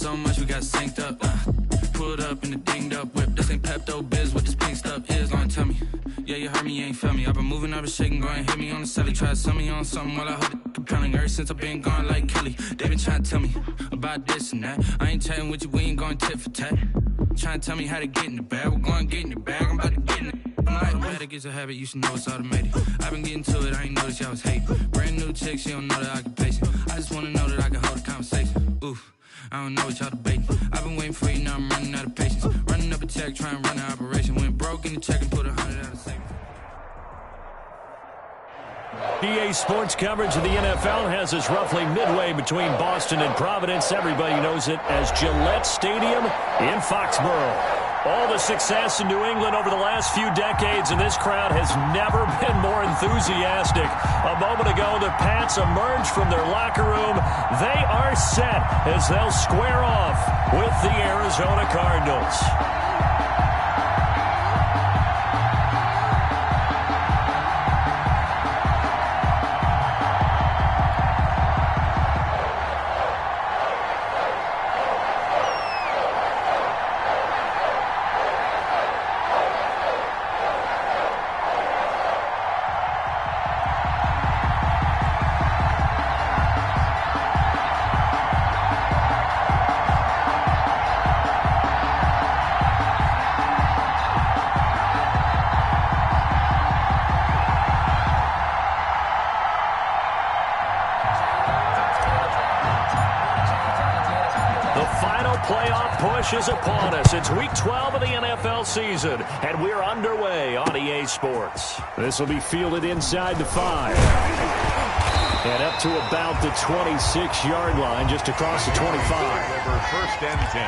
so much we got synced up. Pulled up in the dinged up whip. This ain't Pepto-Biz, what this pink stuff is. Don't tell me. Yeah, you heard me, you ain't felt me. I've been moving, I've been shaking, go and hit me on the celly. Try to sell me on something while I hold it compelling. Ever since I've been gone like Kelly, they been trying to tell me about this and that. I ain't chatting with you, we ain't going tit for tat. Trying to tell me how to get in the bag. We're going to get in the bag, I'm about to get in it. I'm like, automatic is a habit, you should know it's automated. I've been getting to it, I ain't noticed y'all was hating. Brand new chick, she don't know the occupation. I just wanna know that I can hold a conversation. Oof, I don't know what y'all debating. I've been waiting for you, now I'm running out of patience. Running up a check, trying to run an operation. Went broke in the check and put 100 out of savings. EA Sports coverage of the NFL has us roughly midway between Boston and Providence. Everybody knows it as Gillette Stadium in Foxborough. All the success in New England over the last few decades, and this crowd has never been more enthusiastic. A moment ago, the Pats emerged from their locker room. They are set as they'll square off with the Arizona Cardinals. Is upon us. It's week 12 of the NFL season, and we're underway on EA Sports. This will be fielded inside the 5. And up to about the 26-yard line, just across the 25. Over first and 10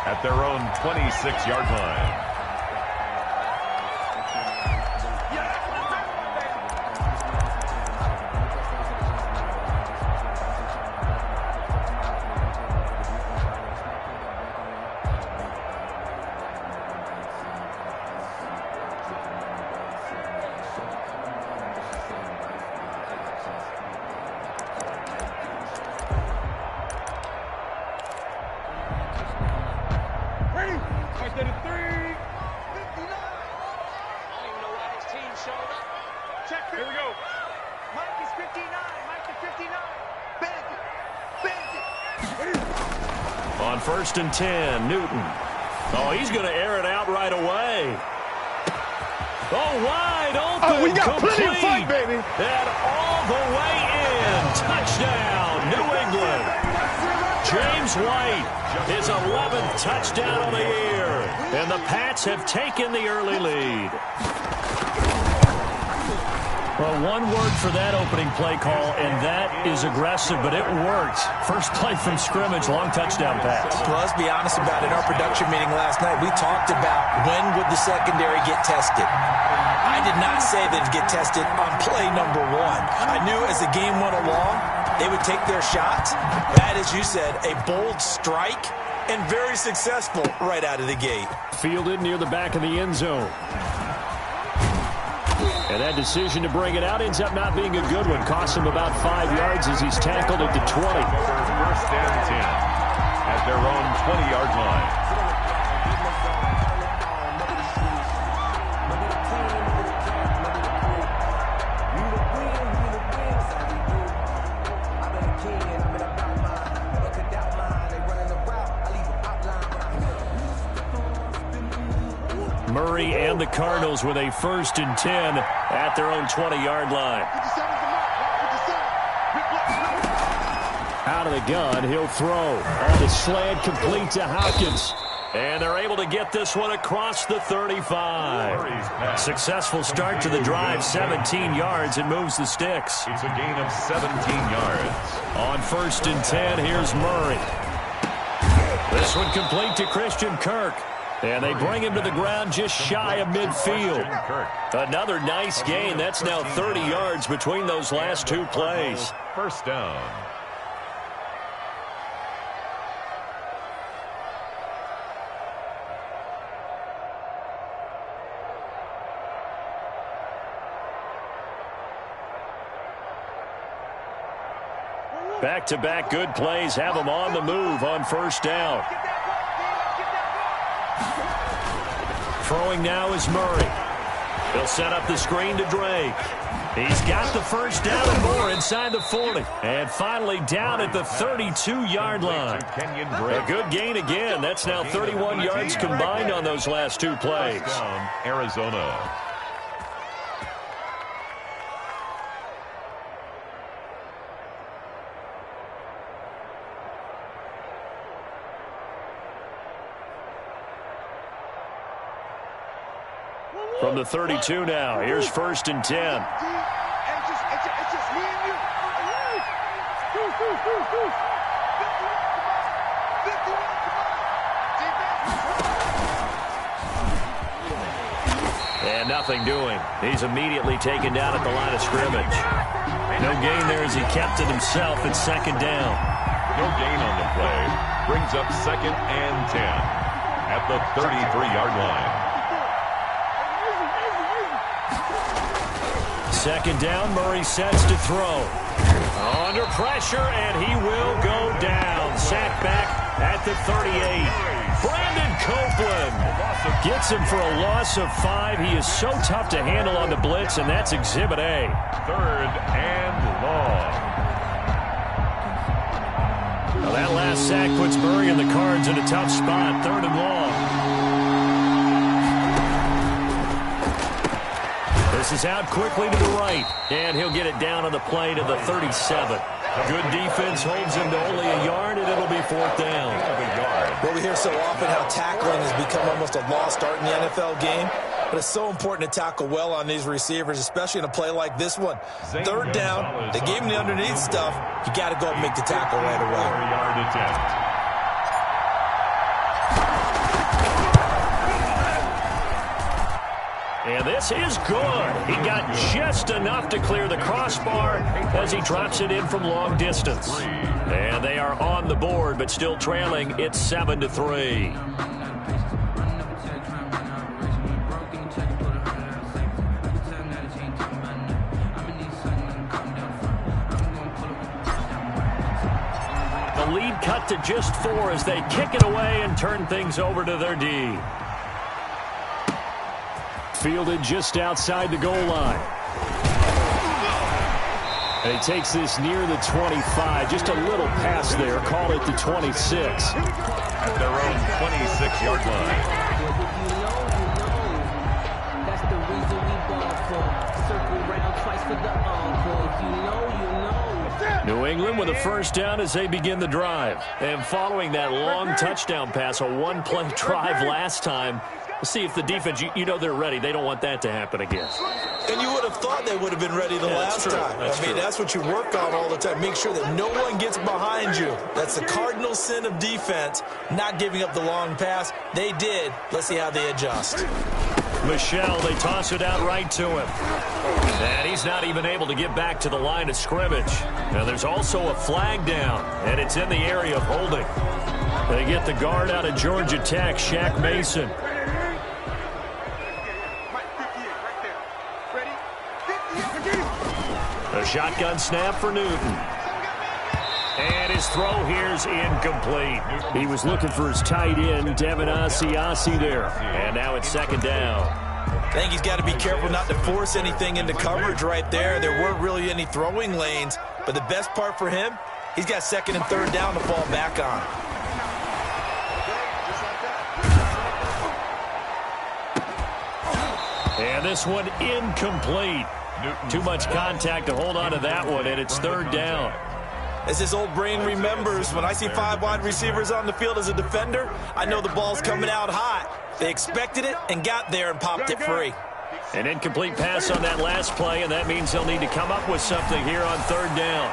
at their own 26-yard line. First and 10, Newton. Oh, he's going to air it out right away. Oh, wide open. Oh, we got complete. plenty of fight, baby. And all the way in. Touchdown, New England. James White, his 11th touchdown on the year. And the Pats have taken the early lead. Well, one word for that opening play call, and that is aggressive, but it worked. First play from scrimmage, long touchdown pass. Well, let's be honest about it. In our production meeting last night, we talked about when would the secondary get tested. I did not say they'd get tested on play number 1. I knew as the game went along, they would take their shots. That, as you said, a bold strike and very successful right out of the gate. Fielded near the back of the end zone. And that decision to bring it out ends up not being a good one. Costs him about 5 yards as he's tackled at the 20. First and 10 at their own 20-yard line. Murray and the Cardinals with a first and 10 at their own 20-yard line. Out of the gun, he'll throw. On the slant, complete to Hopkins. And they're able to get this one across the 35. Successful start to the drive, 17 yards, and moves the sticks. It's a gain of 17 yards. On first and 10, here's Murray. This one complete to Christian Kirk. And they bring him to the ground just shy of midfield. Another nice gain. That's now 30 yards between those last two plays. First down. Back-to-back good plays have them on the move on first down. Throwing now is Murray. He'll set up the screen to Drake. He's got the first down and more inside the 40. And finally down at the 32-yard line. A good gain again. That's now 31 yards combined on those last two plays. Arizona. From the 32 now, here's 1st and 10. And nothing doing. He's immediately taken down at the line of scrimmage. No gain there as he kept it himself at 2nd down. No gain on the play. Brings up 2nd and 10 at the 33-yard line. 2nd down, Murray sets to throw. Under pressure, and he will go down. Sacked back at the 38. Brandon Copeland gets him for a loss of 5. He is so tough to handle on the blitz, and that's Exhibit A. 3rd and long. Now that last sack puts Murray and the Cards in a tough spot. 3rd and long. This is out quickly to the right, and he'll get it down on the play to the 37. Good defense holds him to only a yard, and it'll be 4th down. Well, we hear so often how tackling has become almost a lost art in the NFL game, but it's so important to tackle well on these receivers, especially in a play like this one. 3rd down, they gave him the underneath stuff. You got to go up and make the tackle right away. 4-yard attempt. And this is good. He got just enough to clear the crossbar as he drops it in from long distance. And they are on the board, but still trailing. It's 7-3. The lead cut to just 4 as they kick it away and turn things over to their D. Fielded just outside the goal line. And he takes this near the 25. Just a little pass there. Call it the 26. At their own 26-yard line. That's the reason we ball for. Circle round twice for the encore. If you know, you know. New England with a first down as they begin the drive. And following that long touchdown pass, a one-play drive last time, we'll see if the defense, you know they're ready. They don't want that to happen again. And you would have thought they would have been ready the last time. That's what you work on all the time. Make sure that no one gets behind you. That's the cardinal sin of defense, not giving up the long pass. They did. Let's see how they adjust. Michelle, they toss it out right to him. And he's not even able to get back to the line of scrimmage. Now there's also a flag down, and it's in the area of holding. They get the guard out of Georgia Tech, Shaq Mason. A shotgun snap for Newton. And his throw here's incomplete. He was looking for his tight end, Devin Asiasi there. And now it's 2nd down. I think he's got to be careful not to force anything into coverage right there. There weren't really any throwing lanes. But the best part for him, he's got 2nd and 3rd down to fall back on. And this one incomplete. Too much contact to hold on to that one, and it's 3rd down. As his old brain remembers, when I see 5 wide receivers on the field as a defender, I know the ball's coming out hot. They expected it and got there and popped it free. An incomplete pass on that last play, and that means they'll need to come up with something here on 3rd down.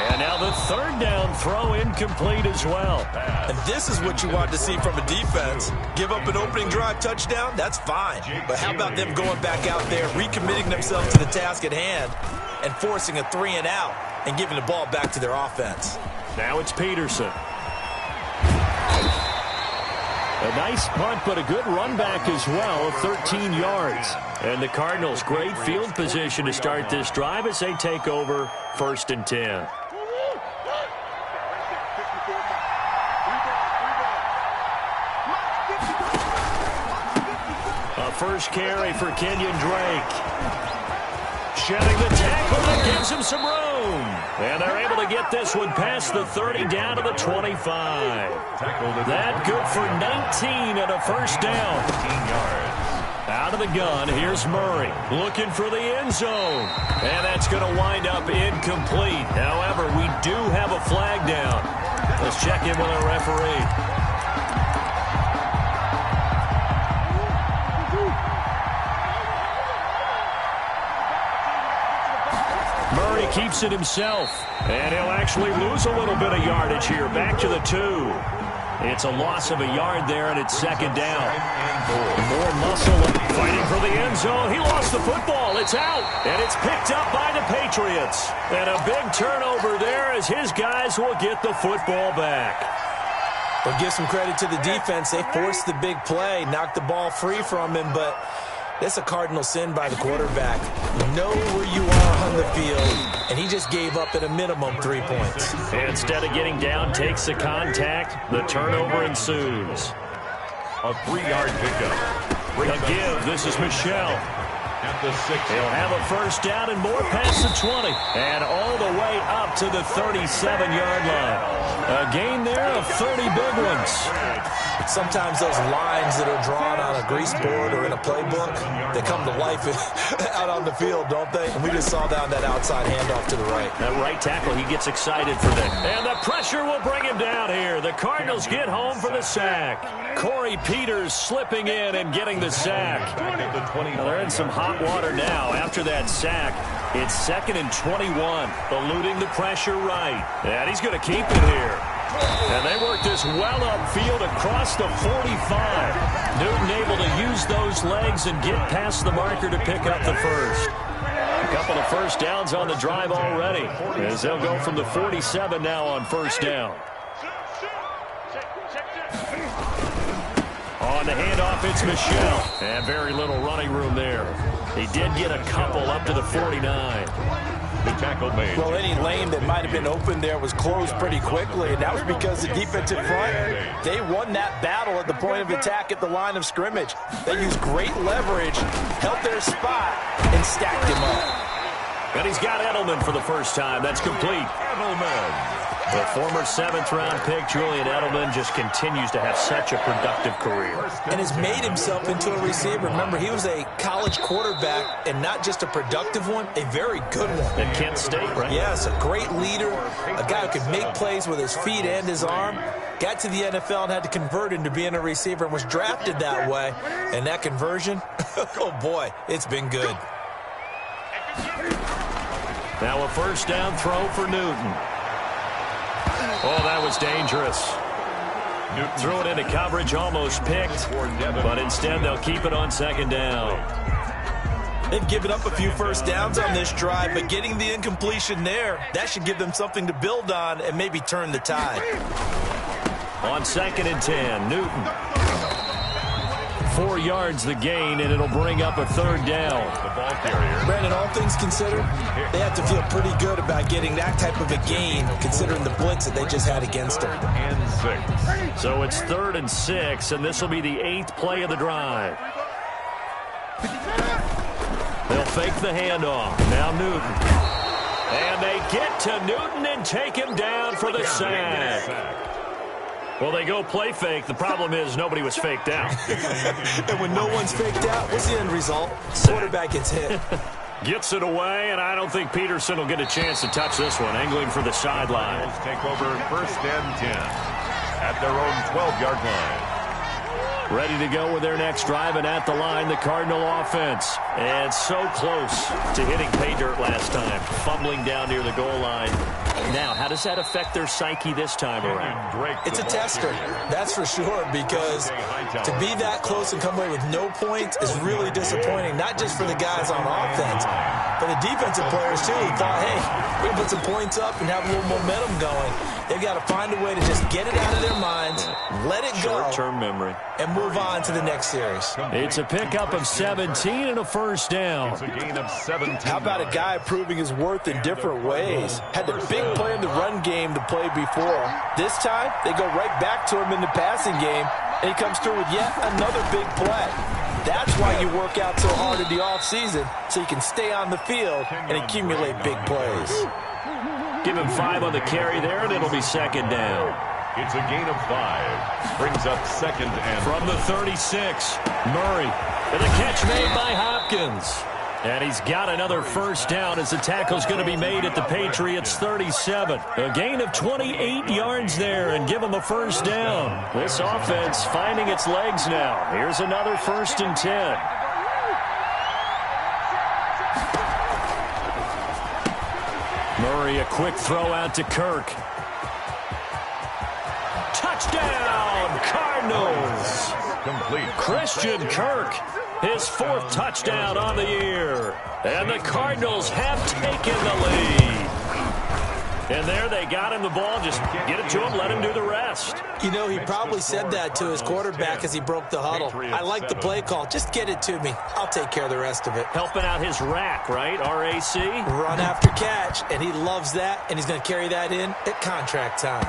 And now the 3rd down throw incomplete as well. And this is what you want to see from a defense. Give up an opening drive touchdown, that's fine. But how about them going back out there, recommitting themselves to the task at hand, and forcing a 3 and out, and giving the ball back to their offense. Now it's Peterson. A nice punt, but a good run back as well of 13 yards. And the Cardinals, great field position to start this drive as they take over 1st and 10. first carry for Kenyon Drake. Shedding the tackle that gives him some room. And they're able to get this one past the 30 down to the 25. That good for 19 and a first down. 15 yards. Out of the gun, here's Murray looking for the end zone. And that's going to wind up incomplete. However, we do have a flag down. Let's check in with our referee. Murray keeps it himself. And he'll actually lose a little bit of yardage here. Back to the 2. It's a loss of a yard there, and it's second down. More muscle fighting for the end zone. He lost the football. It's out, and it's picked up by the Patriots. And a big turnover there as his guys will get the football back. But give some credit to the defense. They forced the big play, knocked the ball free from him, but that's a cardinal sin by the quarterback. Know where you are on the field, and he just gave up at a minimum 3 points. Instead of getting down, takes the contact. The turnover ensues. A 3-yard pickup. The give. This is Michelle. At the 6. He'll have a first down and more past the 20. And all the way up to the 37-yard line. A gain there of 30 big ones. Sometimes those lines that are drawn on a grease board or in a playbook, they come to life out on the field, don't they? And we just saw down that outside handoff to the right. That right tackle, he gets excited for that. And the pressure will bring him down here. The Cardinals get home for the sack. Corey Peters slipping in and getting the sack. Now they're in some hot water now. After that sack, it's 2nd and 21. Eluding the pressure right. And he's going to keep it here. And they work this well upfield across the 45. Newton able to use those legs and get past the marker to pick up the first. A couple of first downs on the drive already, as they'll go from the 47 now on first down. On the handoff, it's Michelle. And very little running room there. He did get a couple up to the 49. The tackle made. Well, any lane that might have been open there was closed pretty quickly, and that was because the defensive front, they won that battle at the point of attack at the line of scrimmage. They used great leverage, held their spot, and stacked him up. And he's got Edelman for the first time. That's complete. Edelman. The former 7th-round pick, Julian Edelman, just continues to have such a productive career. And has made himself into a receiver. Remember, he was a college quarterback, and not just a productive one, a very good one. At Kent State, right? Yes, a great leader, a guy who could make plays with his feet and his arm. Got to the NFL and had to convert into being a receiver and was drafted that way. And that conversion, oh boy, it's been good. Now a first down throw for Newton. Oh, that was dangerous. Newton threw it into coverage, almost picked, but instead they'll keep it on second down. They've given up a few first downs on this drive, but getting the incompletion there, that should give them something to build on and maybe turn the tide. On 2nd and 10, Newton. 4 yards the gain, and it'll bring up a third down. The ball carrier. Brandon, all things considered, they have to feel pretty good about getting that type of a gain, considering the blitz that they just had against them. And 6. So it's 3rd and 6, and this will be the 8th play of the drive. They'll fake the handoff. Now Newton. And they get to Newton and take him down for the sack. Well, they go play fake. The problem is nobody was faked out. And when no one's faked out, what's the end result? Quarterback gets hit. Gets it away, and I don't think Peterson will get a chance to touch this one. Angling for the sideline. Take over 1st and 10 at their own 12-yard line. Ready to go with their next drive, and at the line, the Cardinal offense. And so close to hitting pay dirt last time. Fumbling down near the goal line. Now, how does that affect their psyche this time around? It's a tester, that's for sure, because to be that close and come away with no points is really disappointing, not just for the guys on offense, but the defensive players, too, who thought, hey, we can put some points up and have a little momentum going. They've got to find a way to just get it out of their minds, let it go, short-term memory, and move on to the next series. It's a pickup of 17 and a first down. It's a gain of 17. How about a guy proving his worth in different ways? Had the big play in the run game to play before. This time, they go right back to him in the passing game, and he comes through with yet another big play. That's why you work out so hard in the offseason, so you can stay on the field and accumulate big plays. Give him 5 on the carry there, and it'll be second down. It's a gain of 5. Brings up second and from the 36, Murray. And the catch made by Hopkins. And he's got another first down as the tackle's going to be made at the Patriots' 37. A gain of 28 yards there and give him a first down. This offense finding its legs now. Here's another 1st and 10. Murray, a quick throw out to Kirk. Touchdown, Cardinals! complete. Christian Kirk, his 4th touchdown on the year. And the Cardinals have taken the lead. And there they got him the ball. Just get it to him, let him do the rest. You know, he probably said that to his quarterback as he broke the huddle. I like the play call. Just get it to me. I'll take care of the rest of it. Helping out his rack, right? RAC? Run after catch, and he loves that, and he's going to carry that in at contract time.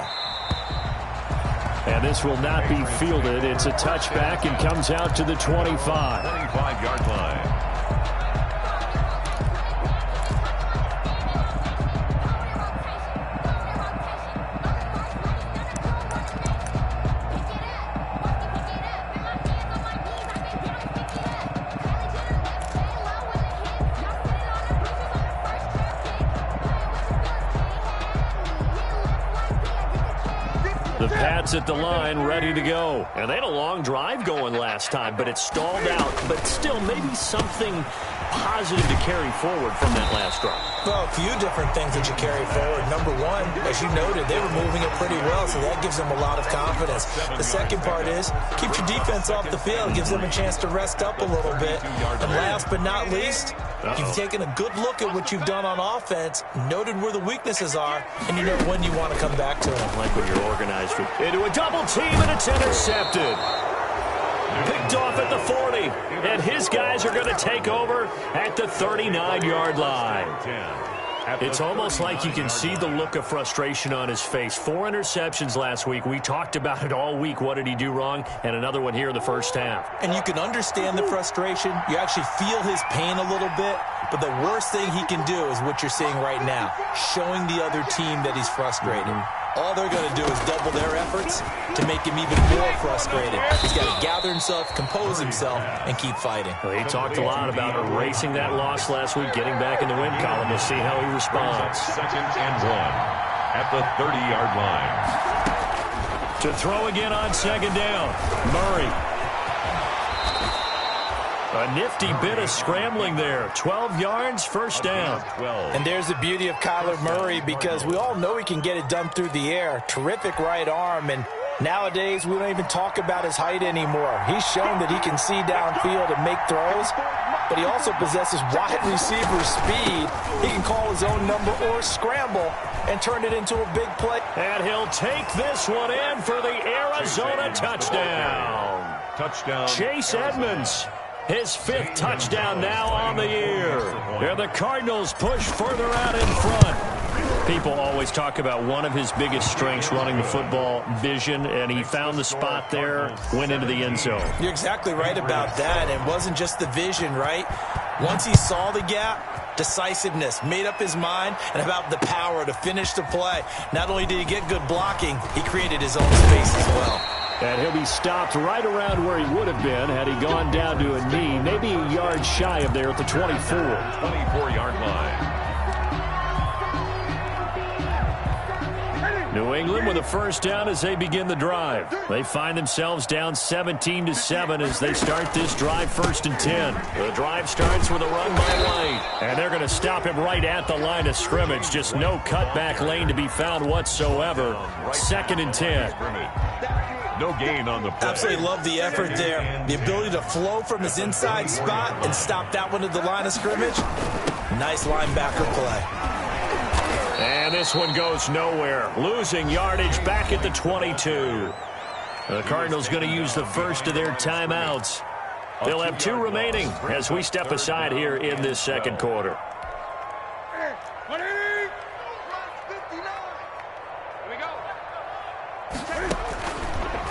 And this will not be fielded. It's a touchback and comes out to the 25. 25-yard line. The Pats at the line, ready to go. And they had a long drive going last time, but it stalled out. But still, maybe something positive to carry forward from that last drive. Well, a few different things that you carry forward. Number one, as you noted, they were moving it pretty well, so that gives them a lot of confidence. The second part is, keep your defense off the field, gives them a chance to rest up a little bit. And last but not least, you've taken a good look at what you've done on offense, noted where the weaknesses are, and you know when you want to come back to them. Like when you're organized into a double team, and it's intercepted. Picked off at the 40, and his guys are going to take over at the 39-yard line. It's almost like you can see the look of frustration on his face. 4 interceptions last week. We talked about it all week. What did he do wrong? And another one here in the first half. And you can understand the frustration. You actually feel his pain a little bit. But the worst thing he can do is what you're seeing right now, showing the other team that he's frustrated. All they're going to do is double their efforts to make him even more frustrated. He's got to gather himself, compose himself, and keep fighting. Well, he talked a lot about erasing that loss last week, getting back in the win column. We'll see how he responds. Second and 1 at the 30-yard line. To throw again on second down, Murray. A nifty bit of scrambling there. 12 yards, first down. And there's the beauty of Kyler Murray, because we all know he can get it done through the air. Terrific right arm, and nowadays we don't even talk about his height anymore. He's shown that he can see downfield and make throws, but he also possesses wide receiver speed. He can call his own number or scramble and turn it into a big play. And he'll take this one in for the Arizona touchdown. Touchdown. Chase Edmonds. His 5th touchdown now on the year. And the Cardinals push further out in front. People always talk about one of his biggest strengths, running the football, vision, and he found the spot there, went into the end zone. You're exactly right about that. It wasn't just the vision, right? Once he saw the gap, decisiveness, made up his mind, and about the power to finish the play. Not only did he get good blocking, he created his own space as well. And he'll be stopped right around where he would have been had he gone down to a knee, maybe a yard shy of there at the 24. 24-yard line. New England with a first down as they begin the drive. They find themselves down 17-7 as they start this drive, 1st and 10. The drive starts with a run by White. And they're going to stop him right at the line of scrimmage. Just no cutback lane to be found whatsoever. 2nd and 10. No gain on the play. Absolutely love the effort there. The ability to flow from his inside spot and stop that one at the line of scrimmage. Nice linebacker play. And this one goes nowhere. Losing yardage back at the 22. The Cardinals going to use the first of their timeouts. They'll have 2 remaining as we step aside here in this second quarter.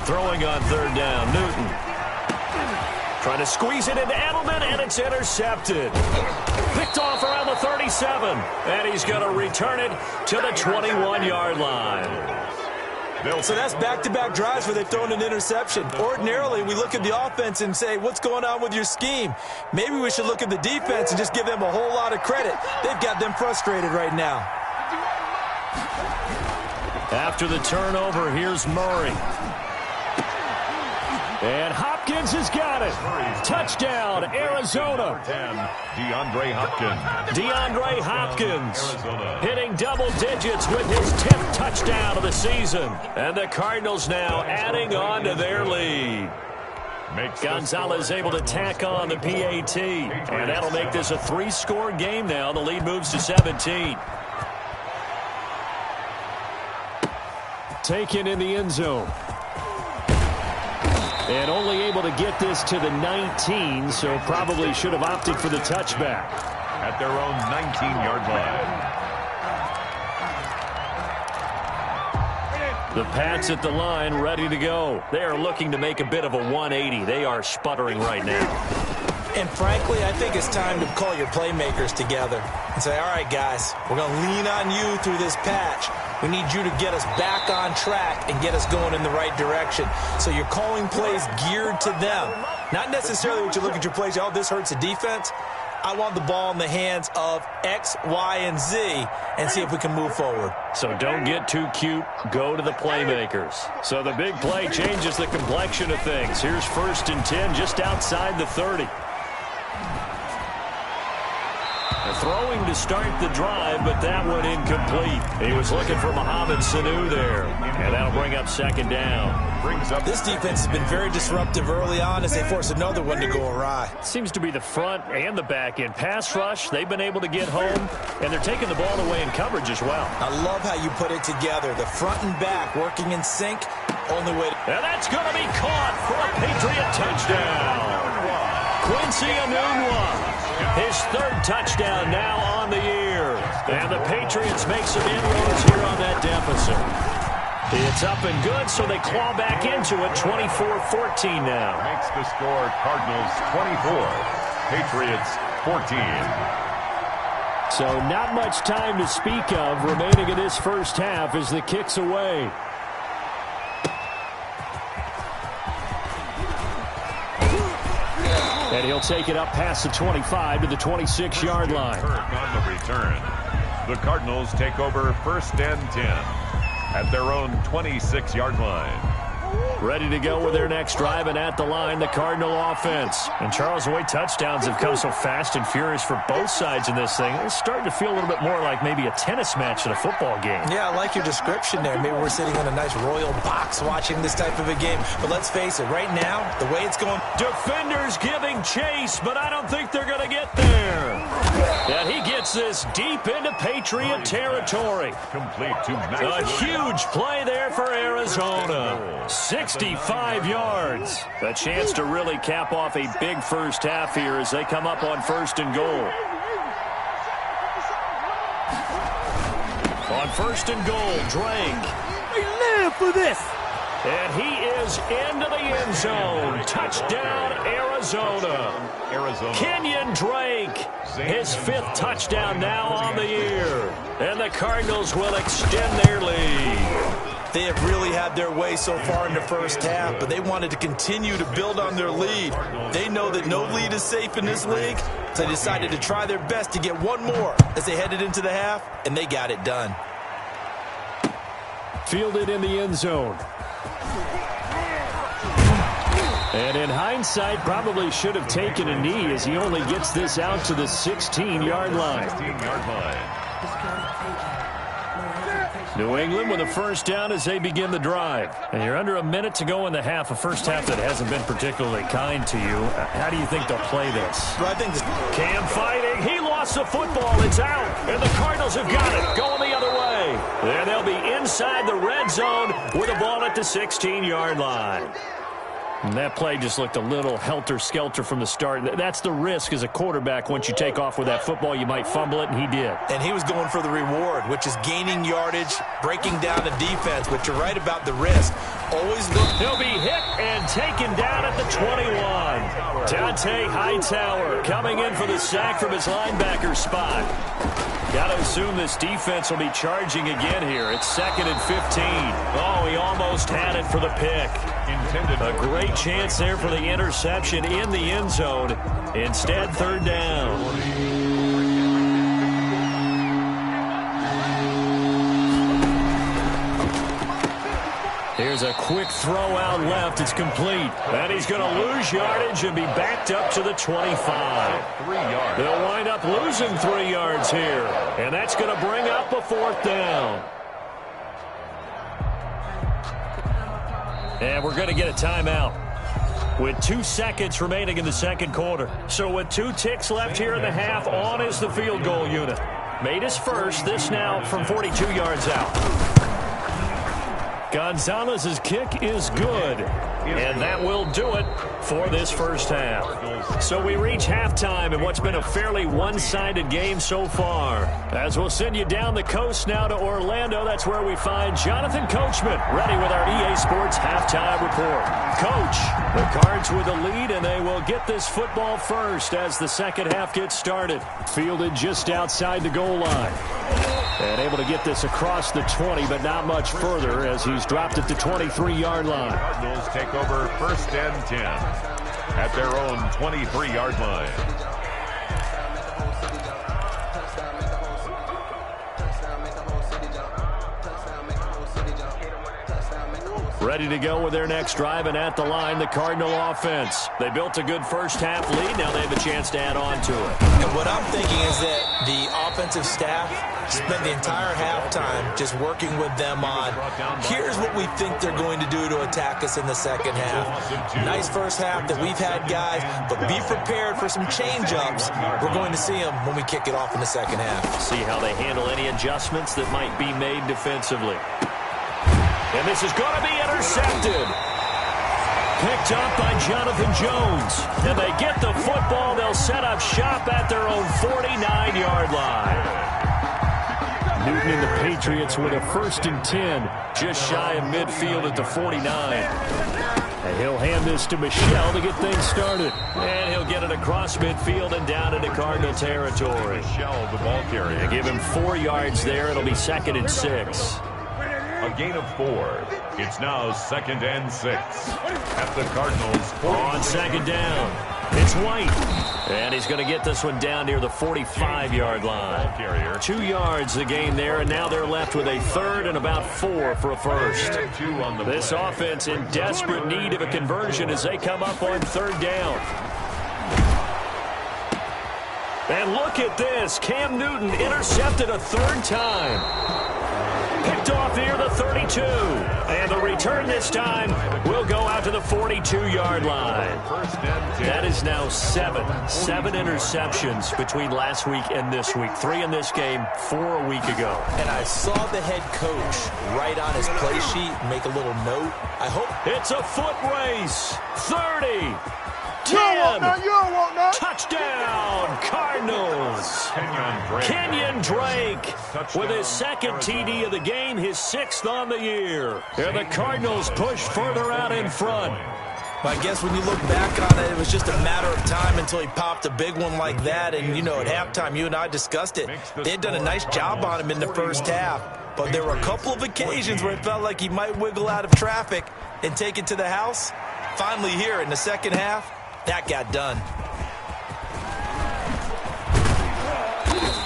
Throwing on 3rd down, Newton. Trying to squeeze it into Edelman, and it's intercepted. Picked off around the 37, and he's going to return it to the 21-yard line. So that's back-to-back drives where they've thrown an interception. Ordinarily, we look at the offense and say, what's going on with your scheme? Maybe we should look at the defense and just give them a whole lot of credit. They've got them frustrated right now. After the turnover, here's Murray. And Hopkins has got it. Touchdown, Arizona. DeAndre Hopkins hitting double digits with his 10th touchdown of the season. And the Cardinals now adding on to their lead. Gonzalez able to tack on the PAT. And that'll make this a 3-score game now. The lead moves to 17. Taken in the end zone. And only able to get this to the 19, so probably should have opted for the touchback. At their own 19-yard line. The Pats at the line, ready to go. They are looking to make a bit of a 180. They are sputtering right now. And frankly, I think it's time to call your playmakers together and say, all right, guys, we're going to lean on you through this patch. We need you to get us back on track and get us going in the right direction. So you're calling plays geared to them. Not necessarily what you look at your plays, oh, this hurts the defense. I want the ball in the hands of X, Y, and Z and see if we can move forward. So don't get too cute. Go to the playmakers. So the big play changes the complexion of things. Here's 1st and 10 just outside the 30. Throwing to start the drive, but that one incomplete. He was looking for Mohamed Sanu there, and that'll bring up 2nd down. This defense has been very disruptive early on as they force another one to go awry. Seems to be the front and the back end. Pass rush, they've been able to get home, and they're taking the ball away in coverage as well. I love how you put it together. The front and back working in sync. Only way. And that's going to be caught for a Patriot touchdown. Quincy Enunwa. His 3rd touchdown now on the year. And the Patriots make some inroads here on that deficit. It's up and good, so they claw back into it, 24-14 now. Makes the score Cardinals 24, Patriots 14. So not much time to speak of remaining in this first half as the kick's away. And he'll take it up past the 25 to the 26-yard line. On the return, the Cardinals take over 1st and 10 at their own 26-yard line. Ready to go with their next drive, and at the line, the Cardinal offense. And Charles, the way touchdowns have come so fast and furious for both sides in this thing, it's starting to feel a little bit more like maybe a tennis match than a football game. Yeah, I like your description there. Maybe we're sitting in a nice royal box watching this type of a game. But let's face it, right now, the way it's going... Defenders giving chase, but I don't think they're going to get there. And he gets this deep into Patriot territory. Complete to Max. A huge play there for Arizona. 65 yards. A chance to really cap off a big first half here as they come up on 1st and goal. On 1st and goal, Drake. We live for this. And he is into the end zone. Touchdown, Arizona. Kenyon Drake, his 5th touchdown now on the year. And the Cardinals will extend their lead. They have really had their way so far in the first half, but they wanted to continue to build on their lead. They know that no lead is safe in this league, so they decided to try their best to get one more as they headed into the half, and they got it done. Fielded in the end zone. And in hindsight, probably should have taken a knee as he only gets this out to the 16-yard line. New England with a 1st down as they begin the drive. And you're under a minute to go in the half, a first half that hasn't been particularly kind to you. How do you think they'll play this? Well, I think this... Cam fighting. He lost the football. It's out. And the Cardinals have got it. Going the other way. And they'll be inside the red zone with the ball at the 16-yard line. And that play just looked a little helter-skelter from the start. That's the risk as a quarterback. Once you take off with that football, you might fumble it, and he did. And he was going for the reward, which is gaining yardage, breaking down the defense. But you're right about the risk. Always look. He'll be hit and taken down at the 21. Dante Hightower coming in for the sack from his linebacker spot. Got to assume this defense will be charging again here. It's 2nd and 15. Oh, he almost had it for the pick. A great chance there for the interception in the end zone. Instead, 3rd down. Here's a quick throw out left. It's complete. And he's going to lose yardage and be backed up to the 25. 3 yards. They'll wind up losing 3 yards here. And that's going to bring up a 4th down. And we're going to get a timeout with 2 seconds remaining in the second quarter. So with 2 ticks left here in the half, on is the field goal unit. Made his first. This now from 42 yards out. Gonzalez's kick is good, and that will do it for this first half. So we reach halftime in what's been a fairly one-sided game so far. As we'll send you down the coast now to Orlando, that's where we find Jonathan Coachman ready with our EA Sports halftime report. Coach, the Cards with a lead, and they will get this football first as the second half gets started. Fielded just outside the goal line. And able to get this across the 20, but not much further as he's dropped it to 23-yard line. Cardinals take over 1st and 10 at their own 23-yard line. Ready to go with their next drive, and at the line, the Cardinal offense. They built a good first half lead. Now they have a chance to add on to it. And what I'm thinking is that the offensive staff spent the entire halftime just working with them on, here's what we think they're going to do to attack us in the second half. Nice first half that we've had, guys, but be prepared for some change-ups. We're going to see them when we kick it off in the second half. See how they handle any adjustments that might be made defensively. And this is going to be intercepted. Picked up by Jonathan Jones. And they get the football. They'll set up shop at their own 49-yard line. Newton and the Patriots with a 1st and 10. Just shy of midfield at the 49. And he'll hand this to Michel to get things started. And he'll get it across midfield and down into Cardinal territory. Michel, the ball carrier. They give him 4 yards there. It'll be 2nd and 6. A gain of 4. It's now 2nd and 6 at the Cardinals. On 2nd down, it's White. And he's going to get this one down near the 45-yard line. 2 yards the gain there, and now they're left with a 3rd and about 4 for a first. This offense in desperate need of a conversion as they come up on 3rd down. And look at this. Cam Newton intercepted a 3rd time. Picked off near the 32. And the return this time will go out to the 42-yard line. That is now 7 interceptions between last week and this week. 3 in this game, 4 a week ago. And I saw the head coach write on his play sheet, make a little note. I hope it's a foot race. 30. 10. Touchdown, Cardinals. Kenyon Drake with his 2nd TD of the game, his 6th on the year. And the Cardinals push further out in front. I guess when you look back on it, it was just a matter of time until he popped a big one like that. And, you know, at halftime, you and I discussed it. They had done a nice job on him in the first half. But there were a couple of occasions where it felt like he might wiggle out of traffic and take it to the house. Finally here in the second half, that got done.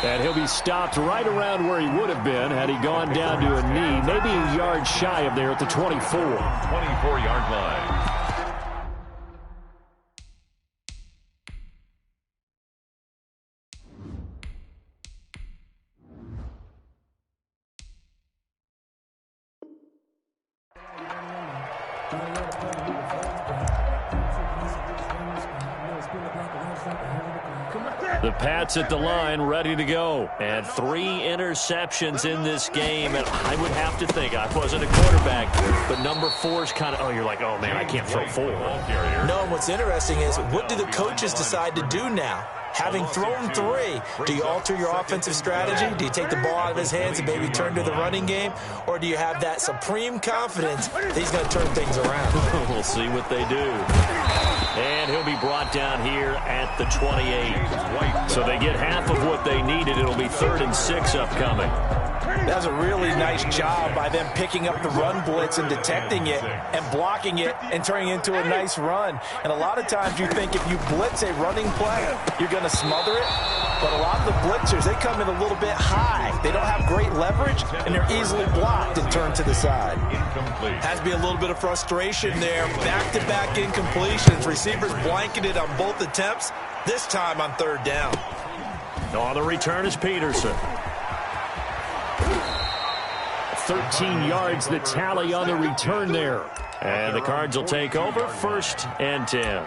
And he'll be stopped right around where he would have been had he gone down to a knee, maybe a yard shy of there at the 24. 24-yard line. The Pats at the line, ready to go. And 3 interceptions in this game. And I would have to think, I wasn't a quarterback, but number 4's kind of, oh, you're like, oh, man, I can't throw 4. No, and what's interesting is, what do the coaches decide to do now? Having thrown 3, do you alter your offensive strategy? Do you take the ball out of his hands and maybe turn to the running game? Or do you have that supreme confidence that he's going to turn things around? We'll see what they do. And he'll be brought down here at the 28. So they get half of what they needed. It'll be 3rd and 6 upcoming. That was a really nice job by them picking up the run blitz and detecting it and blocking it and turning it into a nice run. And a lot of times you think if you blitz a running play, you're going to smother it. But a lot of the blitzers, they come in a little bit high. They don't have great leverage, and they're easily blocked and turned to the side. Has to be a little bit of frustration there. Back-to-back incompletions. Receivers blanketed on both attempts, this time on 3rd down. On the return is Peterson. 13 yards the tally on the return there. And the Cards will take over, 1st and 10.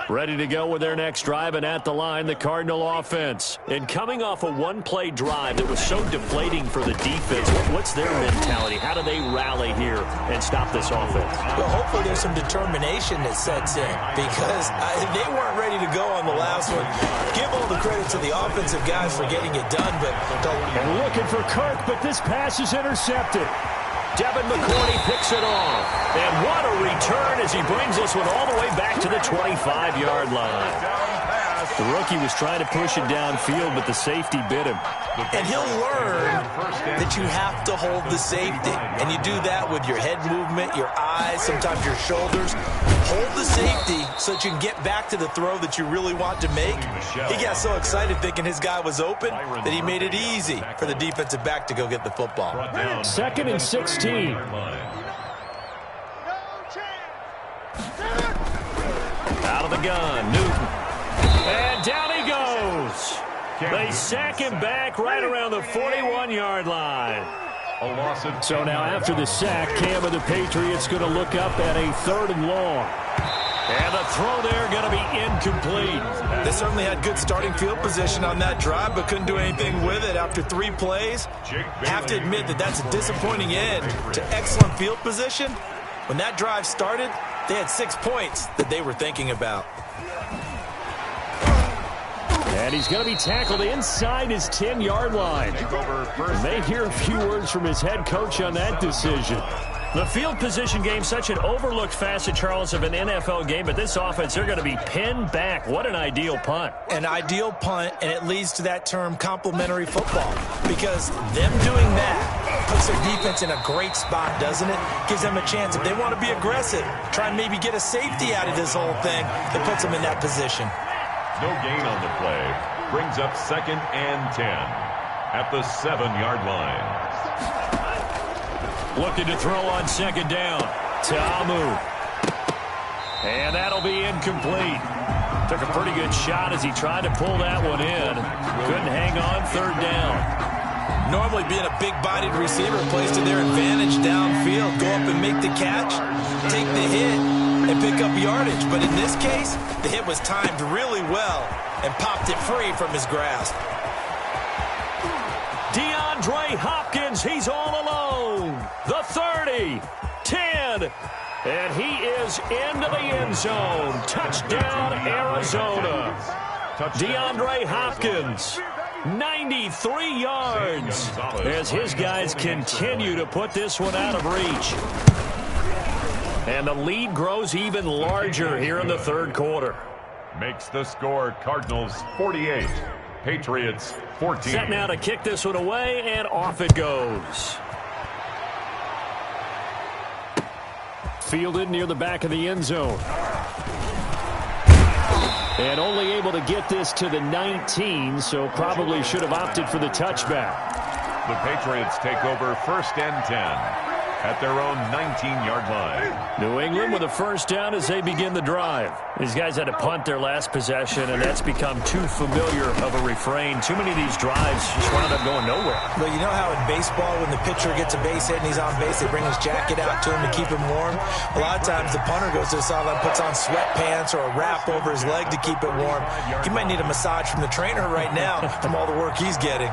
Ready to go with their next drive, and at the line, the Cardinal offense. And coming off a one-play drive that was so deflating for the defense, what's their mentality? How do they rally here and stop this offense? Well, hopefully there's some determination that sets in, because they weren't ready to go on the last one. Give all the credit to the offensive guys for getting it done, but and looking for Kirk, but this pass is intercepted. Devin McCourty picks it off. And what a return as he brings this one all the way back to the 25-yard line. The rookie was trying to push it downfield, but the safety bit him. And he'll learn that you have to hold the safety. And you do that with your head movement, your eyes, sometimes your shoulders. Hold the safety so that you can get back to the throw that you really want to make. He got so excited thinking his guy was open that he made it easy for the defensive back to go get the football. 2nd and 16. Out of the gun, Newton. And down he goes. They sack him back right around the 41-yard line. So now after the sack, Cam of the Patriots going to look up at a 3rd and long. And the throw there going to be incomplete. They certainly had good starting field position on that drive, but couldn't do anything with it after 3 plays. Have to admit that that's a disappointing end to excellent field position. When that drive started, they had 6 points that they were thinking about. And he's going to be tackled inside his 10-yard line. And they hear a few words from his head coach on that decision. The field position game, such an overlooked facet, Charles, of an NFL game, but this offense, they're going to be pinned back. What an ideal punt. An ideal punt, and it leads to that term complementary football, because them doing that puts their defense in a great spot, doesn't it? Gives them a chance. If they want to be aggressive, try and maybe get a safety out of this whole thing, it puts them in that position. No gain on the play. Brings up 2nd and 10 at the 7-yard line. Looking to throw on 2nd down. Ta'amu. And that'll be incomplete. Took a pretty good shot as he tried to pull that one in. Couldn't hang on 3rd down. Normally being a big-bodied receiver plays to their advantage downfield. Go up and make the catch, take the hit, and pick up yardage. But in this case, the hit was timed really well and popped it free from his grasp. DeAndre Hopkins, he's all alone. The 30, 10, and he is into the end zone. Touchdown, Arizona. DeAndre Hopkins, 93 yards, as his guys continue to put this one out of reach. And the lead grows even larger here in the 3rd quarter. Makes the score Cardinals 48, Patriots 14. Set now to kick this one away, and off it goes. Fielded near the back of the end zone. And only able to get this to the 19, so probably should have opted for the touchback. The Patriots take over 1st and 10 at their own 19-yard line. New England with a first down as they begin the drive. These guys had to punt their last possession, and that's become too familiar of a refrain. Too many of these drives just wound up going nowhere. Well, you know how in baseball, when the pitcher gets a base hit and he's on base, they bring his jacket out to him to keep him warm? A lot of times the punter goes to the sideline, puts on sweatpants or a wrap over his leg to keep it warm. He might need a massage from the trainer right now from all the work he's getting.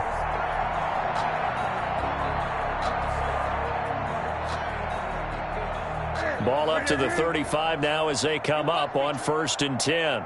Ball up to the 35 now as they come up on 1st and 10.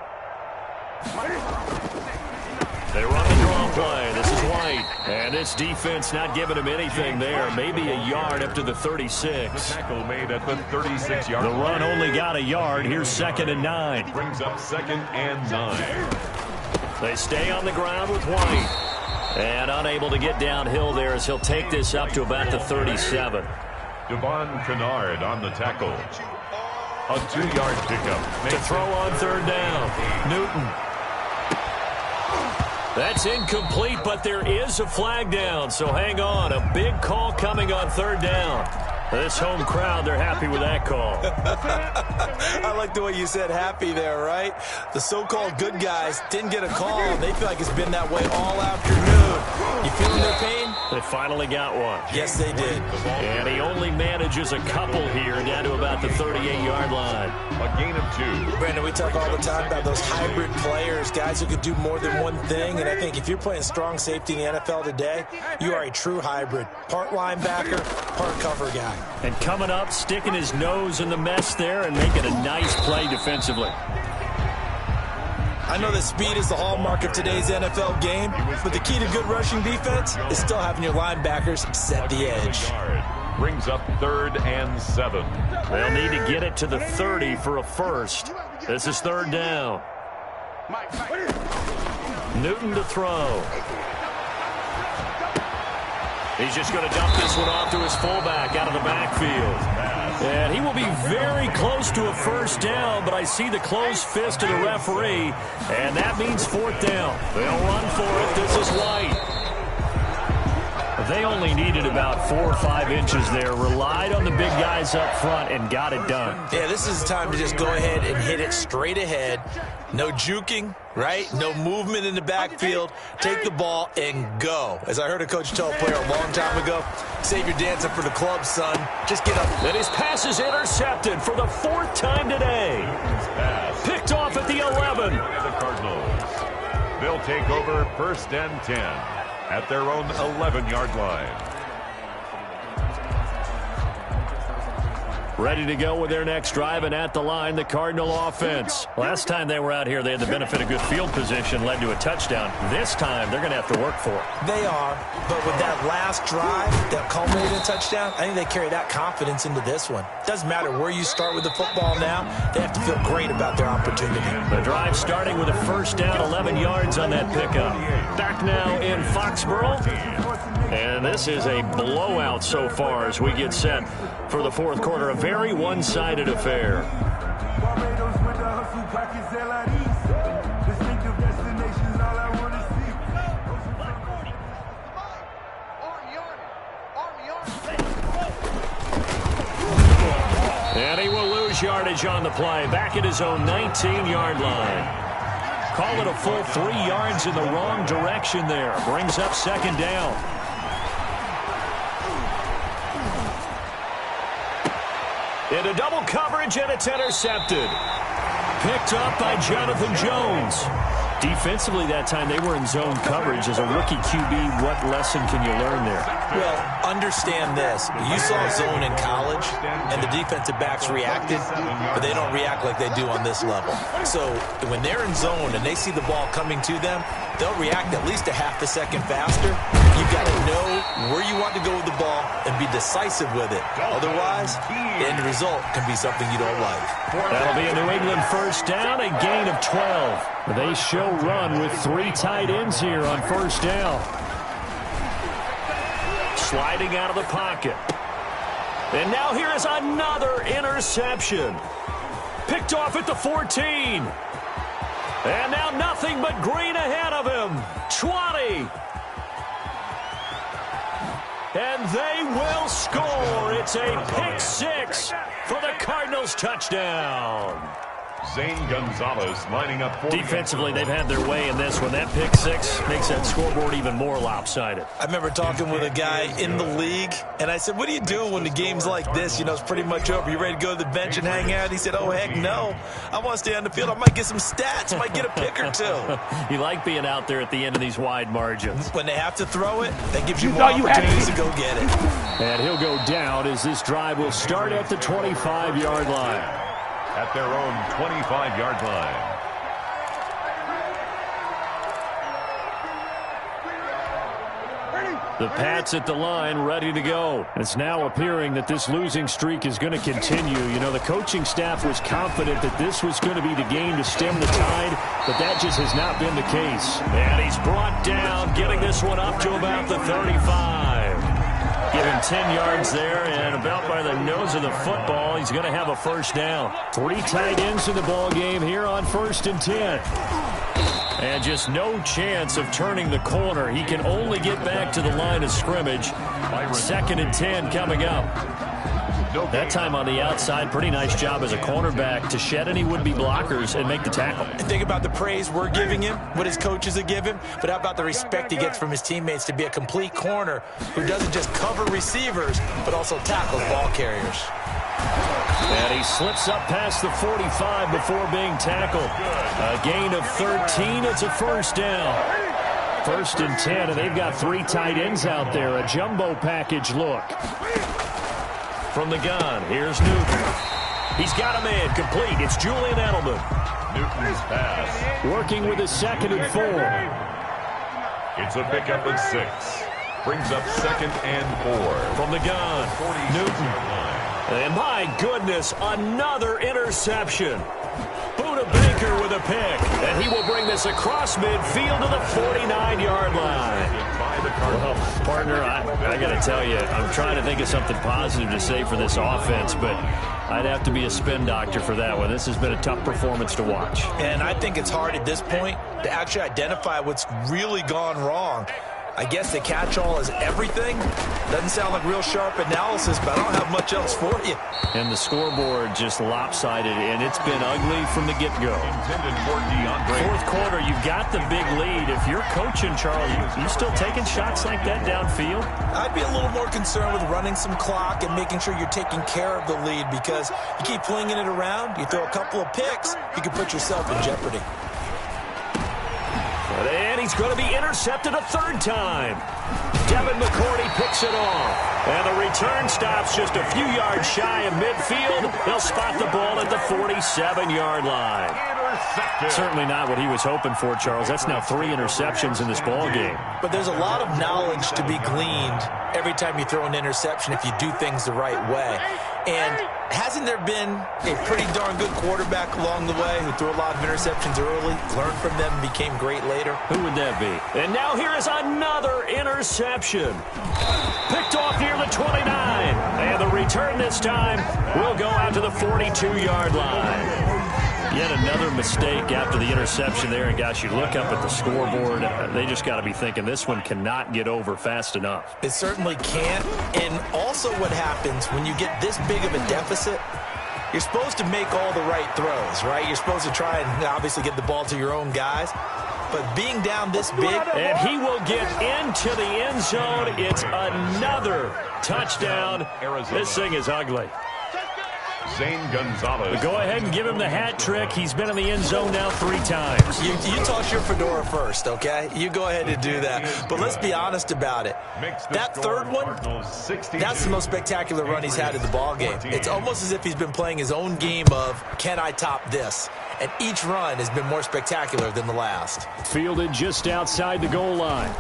They run the draw play. This is White. And this defense not giving him anything there. Maybe a yard up to the 36. The tackle made at the 36-yard line. The run only got a yard. Here's 2nd and 9. Brings up 2nd and 9. They stay on the ground with White. And unable to get downhill there as he'll take this up to about the 37. Devon Kennard on the tackle. A 2-yard pickup. To throw on 3rd down. Newton. That's incomplete, but there is a flag down, so hang on. A big call coming on 3rd down. This home crowd, they're happy with that call. I like the way you said happy there, right? The so-called good guys didn't get a call. They feel like it's been that way all afternoon. You feeling their pain? They finally got one. Yes, they did. And he only manages a couple here down to about the 38-yard line. A gain of 2. Brandon, we talk all the time about those hybrid players, guys who could do more than one thing. And I think if you're playing strong safety in the NFL today, you are a true hybrid. Part linebacker, part cover guy. And coming up, sticking his nose in the mess there and making a nice play defensively. I know that speed is the hallmark of today's NFL game, but the key to good rushing defense is still having your linebackers set the edge. Brings up 3rd and 7. They'll need to get it to the 30 for a first. This is 3rd down. Newton to throw. He's just going to dump this one off to his fullback out of the backfield. And he will be very close to a first down, but I see the closed fist of the referee, and that means 4th down. They'll run for it. This is White. They only needed about 4 or 5 inches there, relied on the big guys up front, and got it done. Yeah, this is the time to just go ahead and hit it straight ahead. No juking, right? No movement in the backfield. Take the ball and go. As I heard a coach tell a player a long time ago, save your dancing for the club, son. Just get up. And his pass is intercepted for the 4th time today. Picked off at the 11. The Cardinals. They'll take over 1st and 10 at their own 11-yard line. Ready to go with their next drive, and at the line, the Cardinal offense. Last time they were out here, they had the benefit of good field position, led to a touchdown. This time, they're going to have to work for it. They are, but with that last drive that culminated in a touchdown, I think they carry that confidence into this one. Doesn't matter where you start with the football now, they have to feel great about their opportunity. The drive starting with a first down, 11 yards on that pickup. Back now in Foxborough. And this is a blowout so far as we get set for the 4th quarter. A very one-sided affair. And he will lose yardage on the play. Back at his own 19-yard line. Call it a full 3 yards in the wrong direction there. Brings up 2nd down. Into double coverage, and it's intercepted. Picked up by Jonathan Jones. Defensively that time, they were in zone coverage. As a rookie QB, what lesson can you learn there? Well, understand this. You saw zone in college, and the defensive backs reacted, but they don't react like they do on this level. So when they're in zone and they see the ball coming to them, they'll react at least a half a second faster. You've got to know where you want to go with the ball and be decisive with it. Otherwise, the end result can be something you don't like. That'll be a New England first down, a gain of 12. They show run with 3 tight ends here on first down. Sliding out of the pocket. And now here is another interception. Picked off at the 14. And now nothing but green ahead of him. 20. and they will score. It's a pick six for the Cardinals touchdown. Zane Gonzalez lining up for defensively, they've had their way in this one. That pick six makes that scoreboard even more lopsided. I remember talking with a guy in the league, and I said, what do you do when the game's like this? You know, it's pretty much over. You ready to go to the bench and hang out? He said, oh, heck no. I want to stay on the field. I might get some stats. Might get a pick or two. You like being out there at the end of these wide margins. When they have to throw it, that gives you more opportunities to go get it. And he'll go down as this drive will start at the 25-yard line. At their own 25-yard line. The Pats at the line, ready to go. It's now appearing that this losing streak is going to continue. You know, the coaching staff was confident that this was going to be the game to stem the tide, but that just has not been the case. And he's brought down, getting this one up to about the 35. Give him 10 yards there, and about by the nose of the football, he's going to have a first down. 3 tight ends in the ball game here on 1st and 10. And just no chance of turning the corner. He can only get back to the line of scrimmage. 2nd and 10 coming up. That time on the outside, pretty nice job as a cornerback to shed any would-be blockers and make the tackle. And think about the praise we're giving him, what his coaches have given, but how about the respect he gets from his teammates to be a complete corner who doesn't just cover receivers, but also tackles ball carriers. And he slips up past the 45 before being tackled. A gain of 13, it's a first down. 1st and 10, and they've got 3 tight ends out there. A jumbo package look. From the gun, here's Newton. He's got a man complete. It's Julian Edelman. Newton's pass. Working with his 2nd and 4. It's a pickup of 6. Brings up 2nd and 4. From the gun, Newton. And my goodness, another interception. Buda Baker with a pick. And he will bring this across midfield to the 49-yard line. Well, partner, I got to tell you, I'm trying to think of something positive to say for this offense, but I'd have to be a spin doctor for that one. This has been a tough performance to watch. And I think it's hard at this point to actually identify what's really gone wrong. I guess the catch-all is everything. Doesn't sound like real sharp analysis, but I don't have much else for you. And the scoreboard just lopsided, and it's been ugly from the get-go. 4th quarter, you've got the big lead. If you're coaching, Charles, you still taking shots like that downfield? I'd be a little more concerned with running some clock and making sure you're taking care of the lead, because you keep flinging it around, you throw a couple of picks, you can put yourself in jeopardy. And he's going to be intercepted a 3rd time. Devin McCourty picks it off. And the return stops just a few yards shy of midfield. They'll spot the ball at the 47-yard line. Certainly not what he was hoping for, Charles. That's now 3 interceptions in this ball game. But there's a lot of knowledge to be gleaned every time you throw an interception if you do things the right way. And hasn't there been a pretty darn good quarterback along the way who threw a lot of interceptions early, learned from them, and became great later? Who would that be? And now here is another interception. Picked off near the 29. And the return this time will go out to the 42-yard line. Yet another mistake after the interception there. And, gosh, you look up at the scoreboard, they just got to be thinking this one cannot get over fast enough. It certainly can't. And also what happens when you get this big of a deficit, you're supposed to make all the right throws, right? You're supposed to try and obviously get the ball to your own guys. But being down this big. And he will get into the end zone. It's another touchdown. This thing is ugly. Zane Gonzalez. Go ahead and give him the hat trick. He's been in the end zone now 3 times. You toss your fedora first, okay? You go ahead and do that. But let's be honest about it. That 3rd one, that's the most spectacular run he's had in the ballgame. It's almost as if he's been playing his own game of, can I top this? And each run has been more spectacular than the last. Fielded just outside the goal line.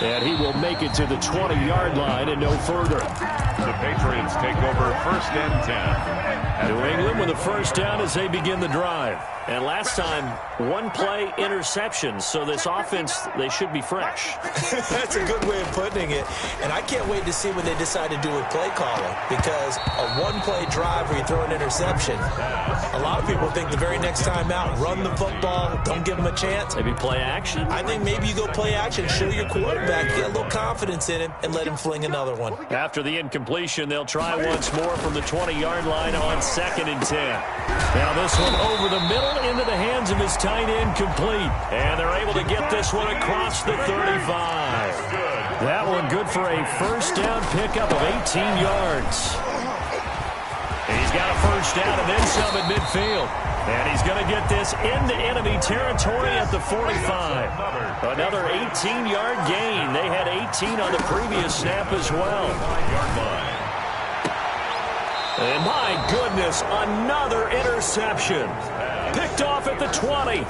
And he will make it to the 20-yard line and no further. The Patriots take over 1st and 10. New England with a first down as they begin the drive. And last time, one play interception. So this offense, they should be fresh. That's a good way of putting it. And I can't wait to see what they decide to do with play calling, because a one-play drive where you throw an interception, a lot of people think the very next time out, run the football, don't give them a chance. Maybe play action? I think maybe you go play action, show your quarterback, get a little confidence in him, and let him fling another one. After the incompletion, they'll try once more from the 20-yard line on 2nd and 10. Now this one over the middle into the hands of his tight end, complete. And they're able to get this one across the 35. That one good for a first down pickup of 18 yards. He's got a first down and then some at midfield. And he's going to get this into enemy territory at the 45. Another 18-yard gain. They had 18 on the previous snap as well. And my goodness, another interception. Picked off at the 20.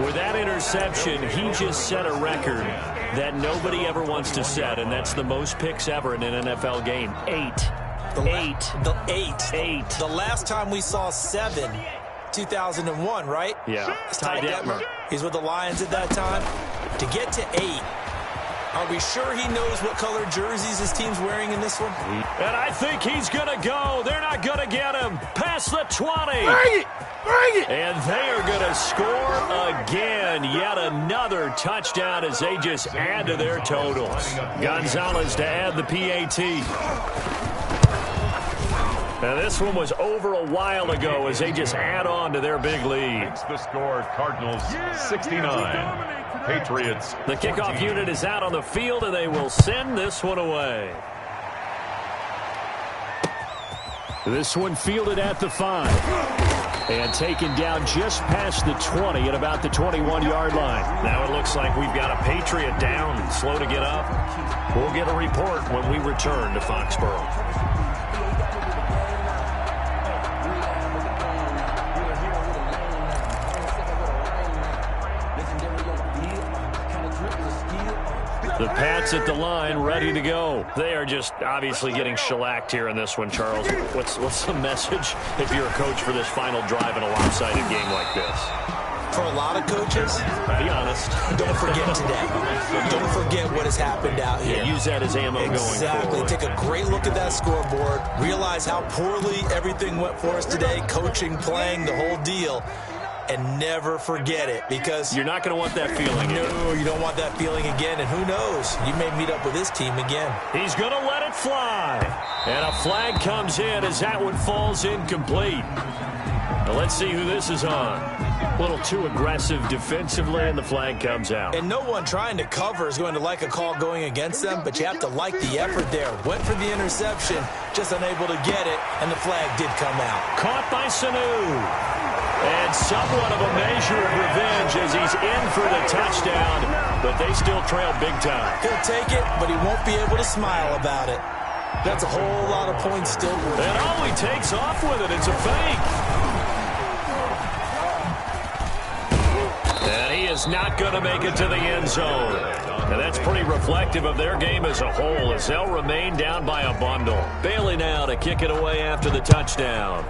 With that interception, he just set a record that nobody ever wants to set, and that's the most picks ever in an NFL game. 8. The last time we saw 7, 2001, right? Yeah. Ty Detmer. He's with the Lions at that time. To get to 8, are we sure he knows what color jerseys his team's wearing in this one? And I think he's going to go. They're not going to get him. Past the 20. Bring it! Bring it! And they are going to score again. Yet another touchdown as they just add to their totals. Gonzalez to add the PAT. Now this one was over a while ago as they just add on to their big lead. It's the score, Cardinals 69. Patriots. The kickoff unit is out on the field, and they will send this one away. This one fielded at the 5. And taken down just past the 20 at about the 21-yard line. Now it looks like we've got a Patriot down, slow to get up. We'll get a report when we return to Foxborough. The Pats at the line, ready to go. They are just obviously getting shellacked here in this one, Charles. What's the message if you're a coach for this final drive in a lopsided game like this? For a lot of coaches, be honest. Don't forget today. Don't forget what has happened out here. Yeah, use that as ammo going forward. Exactly. Take a great look at that scoreboard. Realize how poorly everything went for us today. Coaching, playing, the whole deal. And never forget it, because you're not going to want that feeling again. No, you don't want that feeling again. And who knows? You may meet up with this team again. He's going to let it fly. And a flag comes in as that one falls incomplete. Now let's see who this is on. A little too aggressive defensively, and the flag comes out. And no one trying to cover is going to like a call going against them, but you have to like the effort there. Went for the interception, just unable to get it, and the flag did come out. Caught by Sanu. And somewhat of a measure of revenge as he's in for the touchdown, but they still trail big time. He'll take it, but he won't be able to smile about it. That's a whole lot of points still. And all he takes off with it, it's a fake. And he is not going to make it to the end zone. And that's pretty reflective of their game as a whole, as they'll remain down by a bundle. Bailey now to kick it away after the touchdown.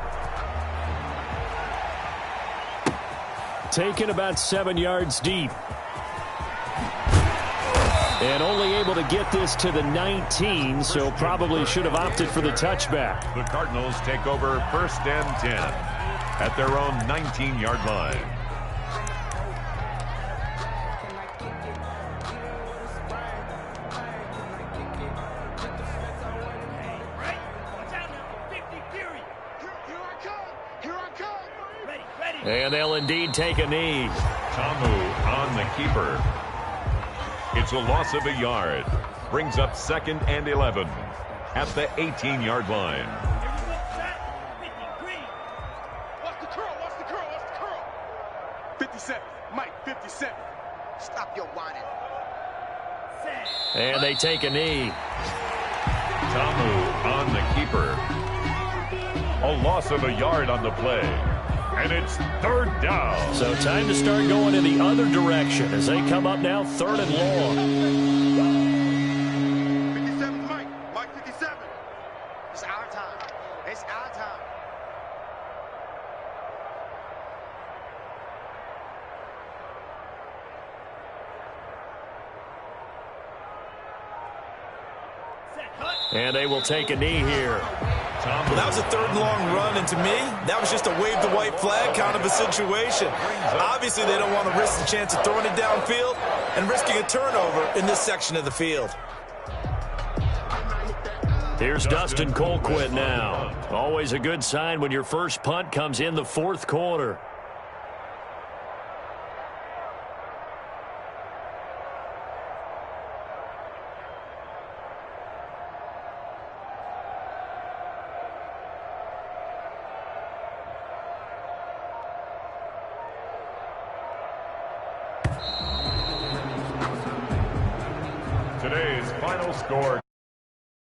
Taken about 7 yards deep. And only able to get this to the 19, so probably should have opted for the touchback. The Cardinals take over 1st and 10 at their own 19-yard line. And they'll indeed take a knee. Tamu on the keeper. It's a loss of a yard. Brings up 2nd and 11 at the 18-yard line. Watch the curl, watch the curl, watch the curl. 57, Mike, 57. Stop your whining. And they take a knee. Tamu on the keeper. A loss of a yard on the play. And it's 3rd down. So time to start going in the other direction as they come up now 3rd and long. 57 Mike. Mike 57. It's our time. It's our time. And they will take a knee here. Well, that was a third and long run, and to me, that was just a wave the white flag kind of a situation. Obviously, they don't want to risk the chance of throwing it downfield and risking a turnover in this section of the field. Here's Dustin Colquitt now. Always a good sign when your first punt comes in the fourth quarter. Today's final score.